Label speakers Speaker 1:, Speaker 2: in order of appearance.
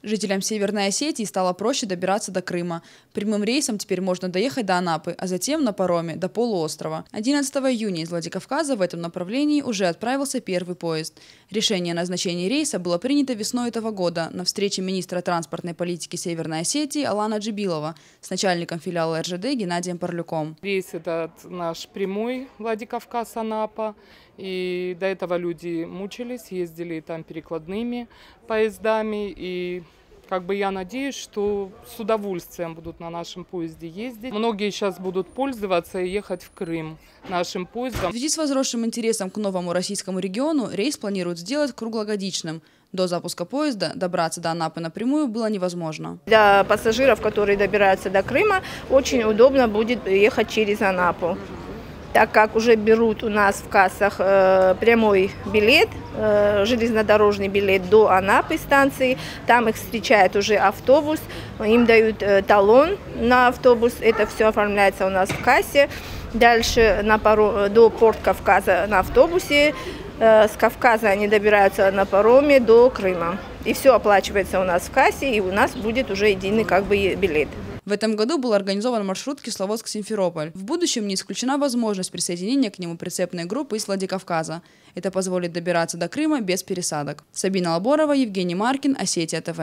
Speaker 1: Жителям Северной Осетии стало проще добираться до Крыма. Прямым рейсом теперь можно доехать до Анапы, а затем на пароме до полуострова. 11 июня из Владикавказа в этом направлении уже отправился первый поезд. Решение о назначении рейса было принято весной этого года на встрече министра транспортной политики Северной Осетии Алана Джибилова с начальником филиала РЖД Геннадием Парлюком.
Speaker 2: Рейс этот наш прямой Владикавказ-Анапа. И до этого люди мучились, ездили там перекладными поездами. И я надеюсь, что с удовольствием будут на нашем поезде ездить. Многие сейчас будут пользоваться и ехать в Крым нашим поездом.
Speaker 1: В связи с возросшим интересом к новому российскому региону рейс планируют сделать круглогодичным. До запуска поезда добраться до Анапы напрямую было невозможно.
Speaker 3: Для пассажиров, которые добираются до Крыма, очень удобно будет ехать через Анапу, так как уже берут у нас в кассах прямой билет, железнодорожный билет до Анапы станции. Там их встречает уже автобус, им дают талон на автобус, это все оформляется у нас в кассе. Дальше до порт Кавказа на автобусе, с Кавказа они добираются на пароме до Крыма. И все оплачивается у нас в кассе, и у нас будет уже единый билет.
Speaker 1: В этом году был организован маршрут Кисловодск-Симферополь. В будущем не исключена возможность присоединения к нему прицепной группы из Владикавказа. Это позволит добираться до Крыма без пересадок. Сабина Лаборова, Евгений Маркин, Осетия ТВ.